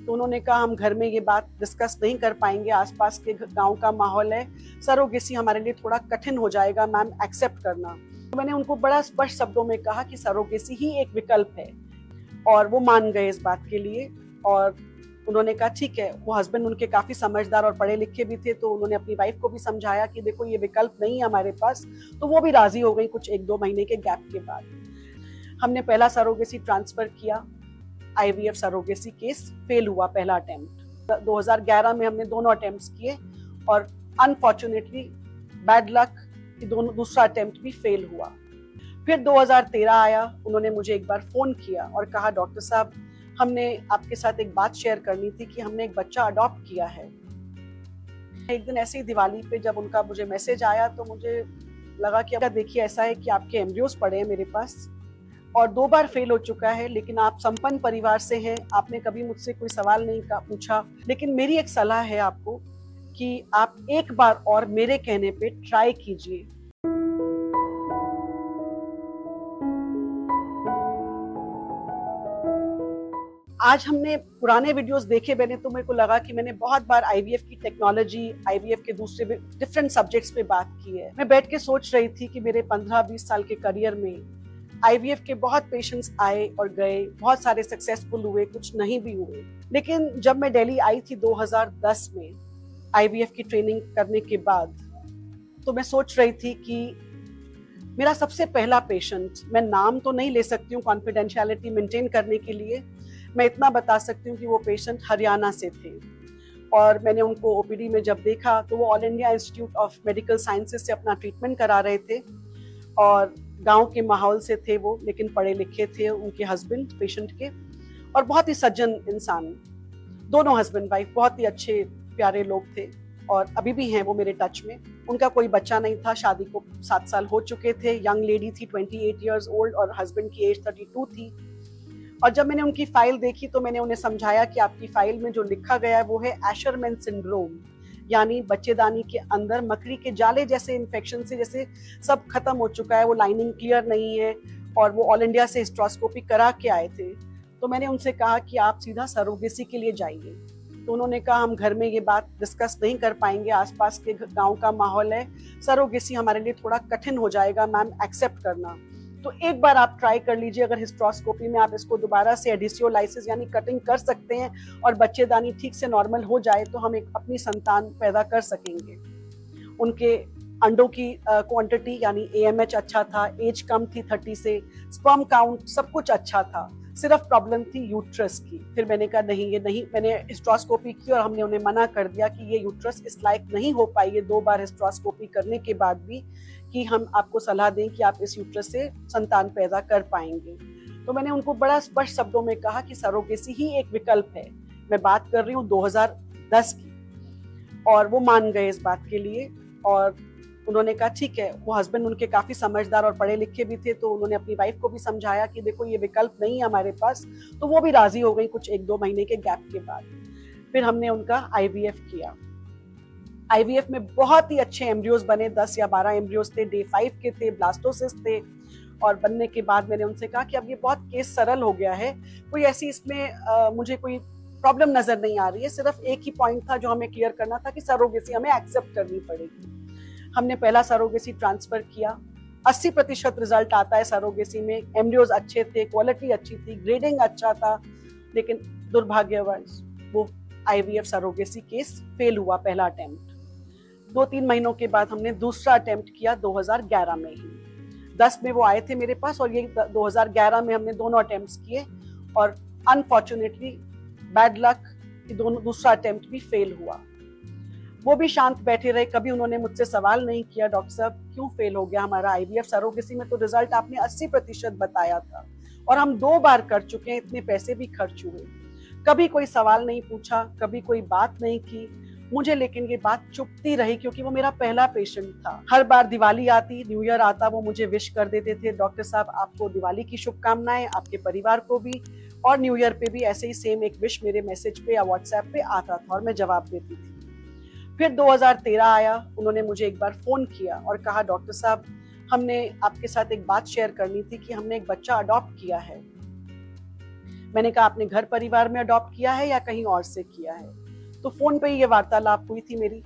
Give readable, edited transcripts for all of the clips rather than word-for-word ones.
तो उन्होंने कहा हम घर में ये बात डिस्कस नहीं कर पाएंगे, आसपास के गांव का माहौल है, सरोगेसी हमारे लिए थोड़ा कठिन हो जाएगा मैम, एक्सेप्ट करना। तो मैंने उनको बड़ा स्पष्ट शब्दों में कहा कि सरोगेसी ही एक विकल्प है, और वो मान गए इस बात के लिए। और उन्होंने कहा ठीक है। वो हस्बैंड उनके काफी समझदार और पढ़े लिखे भी थे, तो उन्होंने अपनी वाइफ को भी समझाया कि देखो ये विकल्प नहीं है हमारे पास, तो वो भी राजी हो गई कुछ 1-2 महीने के गैप के बाद। हमने पहला सरोगेसी ट्रांसफर किया, आईवीएफ सरोगेसी केस फेल हुआ पहला अटेम्प्ट। 2011 में हमने दोनों अटेम्प्ट्स किए और अनफॉर्चुनेटली बैड लक कि दूसरा अटेम्प्ट भी फेल हुआ। फिर 2013 आया, उन्होंने मुझे एक बार फोन किया और कहा डॉक्टर साहब हमने आपके साथ एक बात शेयर करनी थी कि हमने एक बच्चा अडॉप्ट किया है। एक दिन ऐसे ही दिवाली पे जब उनका मुझे मैसेज आया तो मुझे लगा कि देखिए ऐसा है कि आपके एम्ब्रियोज पड़े हैं मेरे पास और 2 बार फेल हो चुका है, लेकिन आप संपन्न परिवार से हैं, आपने कभी मुझसे कोई सवाल नहीं पूछा, लेकिन मेरी एक सलाह है आपको कि आप एक बार और मेरे कहने पे ट्राई कीजिए। आज हमने पुराने वीडियोस देखे मैंने, तो मेरे को लगा कि मैंने बहुत बार आईवीएफ की टेक्नोलॉजी, आईवीएफ के दूसरे डिफरेंट सब्जेक्ट्स पे बात की है। मैं बैठ के सोच रही थी कि मेरे 15-20 साल के करियर में आईवीएफ के बहुत पेशेंट्स आए और गए, बहुत सारे सक्सेसफुल हुए, कुछ नहीं भी हुए। लेकिन जब मैं दिल्ली आई थी 2010 में आईवीएफ की ट्रेनिंग करने के बाद, तो मैं सोच रही थी कि मेरा सबसे पहला पेशेंट, मैं नाम तो नहीं ले सकती हूँ कॉन्फिडेंशियलिटी मेंटेन करने के लिए, मैं इतना बता सकती हूँ कि वो पेशेंट हरियाणा से थे। और मैंने उनको ओपीडी में जब देखा तो वो all India institute of medical sciences से अपना ट्रीटमेंट करा रहे थे और गांव के माहौल से थे वो, लेकिन पढ़े लिखे थे उनके हस्बैंड पेशेंट के, और बहुत ही सज्जन इंसान। दोनों हस्बैंड वाइफ बहुत ही अच्छे प्यारे लोग थे और अभी भी हैं वो मेरे टच में। उनका कोई बच्चा नहीं था, शादी को 7 साल हो चुके थे, यंग लेडी थी 28 ईयर्स ओल्ड और हस्बैंड की एज 32 थी। और जब मैंने उनकी फाइल देखी तो मैंने उन्हें समझाया कि आपकी फाइल में जो लिखा गया है वो है एशरमैन सिंड्रोम, यानी बच्चेदानी के अंदर मकड़ी के जाले जैसे इन्फेक्शन से जैसे सब खत्म हो चुका है, वो लाइनिंग क्लियर नहीं है, और वो ऑल इंडिया से हिस्ट्रोस्कोपी करा के आए थे। तो मैंने उनसे कहा कि आप सीधा सरोगेसी के लिए जाइए। तो उन्होंने कहा हम घर में ये बात डिस्कस नहीं कर पाएंगे, आसपास के गांव का माहौल है, सरोगेसी हमारे लिए थोड़ा कठिन हो जाएगा मैम, एक्सेप्ट करना। तो एक बार आप ट्राई कर लीजिए, अगर हिस्ट्रोस्कोपी में आप इसको दोबारा से एडिशियोलाइसिस यानी कटिंग कर सकते हैं और बच्चेदानी ठीक से नॉर्मल हो जाए तो हम एक अपनी संतान पैदा कर सकेंगे। उनके अंडों की क्वांटिटी यानी एएमएच अच्छा था, एज कम थी 30 से, स्पर्म काउंट सब कुछ अच्छा था, सिर्फ प्रॉब्लम थी यूट्रस की। फिर मैंने कहा नहीं ये नहीं, मैंने हिस्ट्रोस्कोपी की और हमने उन्हें मना कर दिया कि ये यूट्रस इस लायक नहीं हो पाई है 2 बार हिस्ट्रोस्कोपी करने के बाद भी कि हम आपको सलाह दें कि आप इस यूट्रस से संतान पैदा कर पाएंगे। तो मैंने उनको बड़ा स्पष्ट शब्दों में कहा कि सरोगेसी ही एक विकल्प है। मैं बात कर रही हूँ 2010 की, और वो मान गए इस बात के लिए। और उन्होंने कहा ठीक है। वो हस्बैंड उनके काफी समझदार और पढ़े लिखे भी थे, तो उन्होंने अपनी वाइफ को भी समझाया कि देखो ये विकल्प नहीं है हमारे पास, तो वो भी राजी हो गई कुछ 1-2 महीने के गैप के बाद। फिर हमने उनका आईवीएफ किया। आईवीएफ में बहुत ही अच्छे एम्ब्रियोज बने, 10 या 12 एम्ब्रियोज थे, डे 5 के थे, ब्लास्टोसिस्ट थे। और बनने के बाद मैंने उनसे कहा कि अब ये बहुत केस सरल हो गया है, कोई ऐसी इसमें मुझे कोई प्रॉब्लम नजर नहीं आ रही है, सिर्फ एक ही पॉइंट था जो हमें क्लियर करना था कि सरोगेसी हमें एक्सेप्ट करनी पड़ेगी। हमने पहला सरोगेसी ट्रांसफर किया। 80% रिजल्ट आता है सरोगेसी में, एम्ब्रियोज अच्छे थे, क्वालिटी अच्छी थी, ग्रेडिंग अच्छा था, लेकिन दुर्भाग्यवश वो आईवीएफ सरोगेसी केस फेल हुआ पहला अटेम्प्ट। 2-3 महीनों के बाद हमने दूसरा अटेम्प्ट किया 2011 में ही। 10 में वो आए थे मेरे पास और ये 2011 में हमने दोनों अटेम्प्ट्स किए और अनफॉर्चुनेटली बैड लक कि दूसरा अटेम्प्ट भी फेल हुआ। वो भी शांत बैठे रहे, कभी उन्होंने मुझसे सवाल नहीं किया डॉक्टर साहब क्यों फेल हो गया हमारा आईवीएफ, सरोगेसी में तो रिजल्ट आपने 80% बताया था और हम 2 बार कर चुके हैं, इतने पैसे भी खर्च हुए। कभी कोई सवाल नहीं पूछा, कभी कोई बात नहीं की मुझे, लेकिन ये बात चुपती रही क्योंकि वो मेरा पहला पेशेंट था। हर बार दिवाली आती, न्यू ईयर आता, वो मुझे विश कर देते थे, डॉक्टर साहब आपको दिवाली की शुभकामनाएं, आपके परिवार को भी, और न्यू ईयर पे भी ऐसे ही सेम एक विश मेरे मैसेज पे या व्हाट्सएप पे आता था और मैं जवाब देती थी। फिर 2013 आया, उन्होंने मुझे एक बार फोन किया और कहा डॉक्टर साहब हमने आपके साथ एक बात शेयर करनी थी कि हमने एक बच्चा अडॉप्ट किया है। मैंने कहा आपने घर परिवार में अडॉप्ट किया है या कहीं और से किया है? तो फोन पे ही ये वार्तालाप हुई थी मेरी।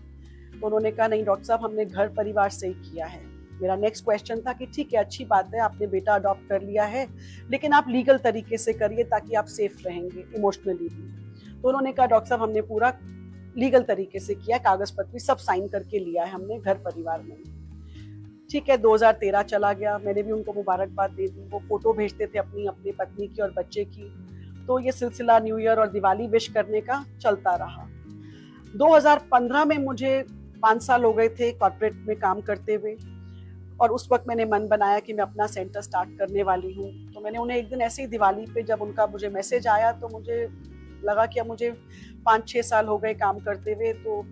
तो उन्होंने कहा नहीं डॉक्टर साहब, हमने घर परिवार से ही किया है। मेरा नेक्स्ट क्वेश्चन था कि ठीक है, अच्छी बात है, आपने बेटा अडॉप्ट कर लिया है, लेकिन आप लीगल तरीके से करिए ताकि आप सेफ रहेंगे इमोशनली भी। तो उन्होंने कहा डॉक्टर साहब हमने पूरा लीगल तरीके से किया, कागज पत्र सब साइन करके लिया है हमने घर परिवार में। ठीक है, 2013 चला गया, मैंने भी उनको मुबारकबाद दे दी। वो फोटो भेजते थे अपनी अपनी पत्नी की और बच्चे की। तो ये सिलसिला न्यू ईयर और दिवाली विश करने का चलता रहा। 2015 में मुझे 5 साल हो गए थे कॉर्पोरेट में काम करते हुए, और उस वक्त मैंने मन बनाया कि मैं अपना सेंटर स्टार्ट करने वाली हूँ। तो मैंने उन्हें एक दिन ऐसे ही दिवाली पे जब उनका मुझे मैसेज आया तो मुझे लगा कि अब मुझे 5-6 साल हो गए काम करते हुए, तो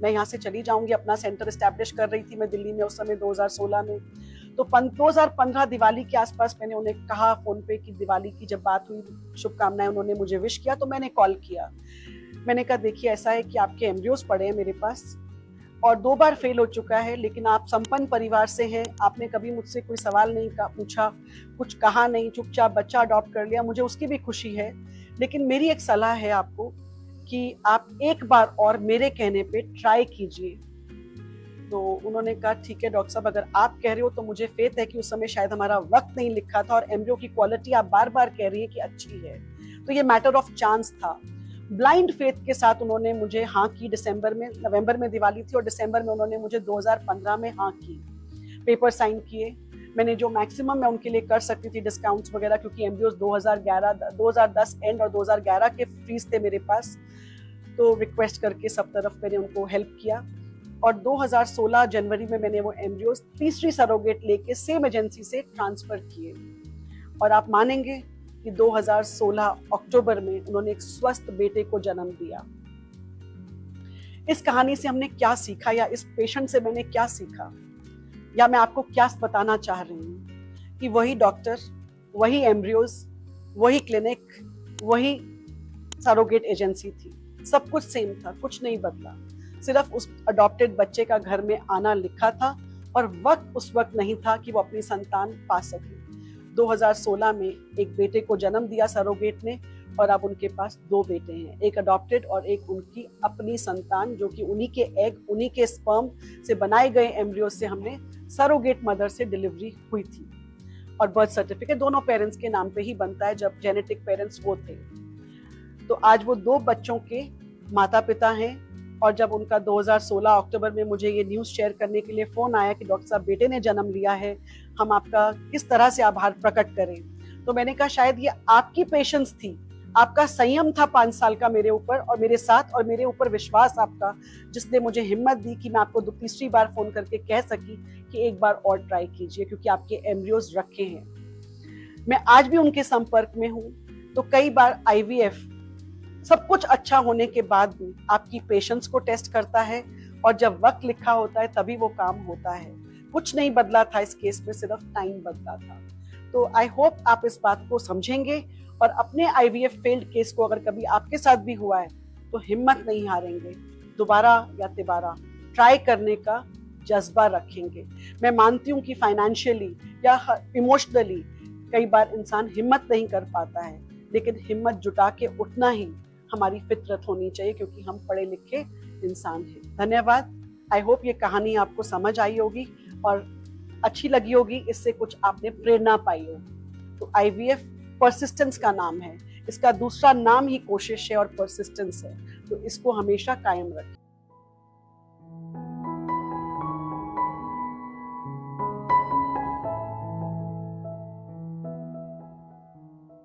मैं यहाँ से चली जाऊंगी। अपना सेंटर एस्टैब्लिश कर रही थी मैं दिल्ली में उस समय 2016 में। तो 2015 दिवाली के आसपास मैंने उन्हें कहा फोन पे कि दिवाली की जब बात हुई, शुभकामनाएं उन्होंने मुझे विश किया, तो मैंने कॉल किया। मैंने कहा देखिए ऐसा है कि आपके एम्ब्रियोज पड़े हैं मेरे पास और 2 बार फेल हो चुका है, लेकिन आप संपन्न परिवार से हैं, आपने कभी मुझसे कोई सवाल नहीं पूछा, कुछ कहा नहीं, चुपचाप बच्चा अडॉप्ट कर लिया, मुझे उसकी भी खुशी है। लेकिन मेरी एक सलाह है आपको कि आप एक बार और मेरे कहने पे ट्राई कीजिए। तो उन्होंने कहा ठीक है डॉक्टर साहब, अगर आप कह रहे हो तो मुझे फेथ है कि उस समय शायद हमारा वक्त नहीं लिखा था, और एम्ब्रियो की क्वालिटी आप बार बार कह रही है कि अच्छी है, तो ये मैटर ऑफ चांस था। ब्लाइंड फेथ के साथ उन्होंने मुझे हाँ की। नवंबर में दिवाली थी और दिसंबर में उन्होंने मुझे 2015 में हाँ की, पेपर साइन किए। मैंने जो मैक्सिमम मैं उनके लिए कर सकती थी डिस्काउंट्स वगैरह, क्योंकि एम्ब्रियोज 2010 एंड और 2011 के फ्रीज थे मेरे पास, तो रिक्वेस्ट करके सब तरफ मैंने उनको हेल्प किया। और 2016 जनवरी में मैंने वो एम्ब्रियोज तीसरी सरोगेट लेके सेम एजेंसी से ट्रांसफर किए, और आप मानेंगे कि 2016 अक्टूबर में उन्होंने एक स्वस्थ बेटे को जन्म दिया। इस कहानी से हमने क्या सीखा, या इस पेशेंट से मैंने क्या सीखा, या मैं आपको क्या बताना चाह रही हूँ कि वही डॉक्टर, वही एम्ब्रियोज, वही क्लिनिक, वही सरोगेट एजेंसी थी, सब कुछ सेम था, कुछ नहीं बदला। सिर्फ उस अडॉप्टेड बच्चे का घर में आना लिखा था और वक्त उस वक्त नहीं था कि वो अपनी संतान पा सके। 2016 में एक बेटे को जन्म दिया सरोगेट ने, और अब उनके पास 2 बेटे हैं, एक अडॉप्टेड और एक उनकी अपनी संतान, जो कि उन्हीं के एग, उन्हीं के स्पर्म से बनाए गए एम्ब्रियो से हमने सरोगेट मदर से डिलीवरी हुई थी। और बर्थ सर्टिफिकेट दोनों पेरेंट्स के नाम पे ही बनता है, जब जेनेटिक पेरेंट्स वो थे। तो आज वो 2 बच्चों के माता पिता हैं। और जब उनका 2016 अक्टूबर में मुझे ये न्यूज़ शेयर करने के लिए फ़ोन आया कि डॉक्टर साहब बेटे ने जन्म लिया है, हम आपका किस तरह से आभार प्रकट करें, तो मैंने कहा शायद ये आपकी पेशेंस थी, आपका संयम था 5 साल का मेरे ऊपर और मेरे साथ, और मेरे ऊपर विश्वास आपका, जिसने मुझे हिम्मत दी कि मैं आपको तीसरी बार फ़ोन करके कह सकी कि एक बार और ट्राई कीजिए, क्योंकि आपके एम्ब्रियोज रखे हैं। मैं आज भी उनके संपर्क में हूँ। तो कई बार IVF सब कुछ अच्छा होने के बाद भी आपकी पेशेंस को टेस्ट करता है, और जब वक्त लिखा होता है तभी वो काम होता है। कुछ नहीं बदला था इस केस में, सिर्फ टाइम बदला था। तो आई होप आप इस बात को समझेंगे, और अपने IVF फेल्ड केस को अगर कभी आपके साथ भी हुआ है तो हिम्मत नहीं हारेंगे, दोबारा या तिबारा ट्राई करने का जज्बा रखेंगे। मैं मानती हूँ कि फाइनेंशियली या इमोशनली कई बार इंसान हिम्मत नहीं कर पाता है, लेकिन हिम्मत जुटा के उठना ही हमारी फितरत होनी चाहिए, क्योंकि हम पढ़े लिखे इंसान हैं। धन्यवाद। आई होप ये कहानी आपको समझ आई होगी और अच्छी लगी होगी, इससे कुछ आपने प्रेरणा पाई होगी। तो IVF परसिस्टेंस का नाम है, इसका दूसरा नाम ही कोशिश है और परसिस्टेंस है, तो इसको हमेशा कायम रखें।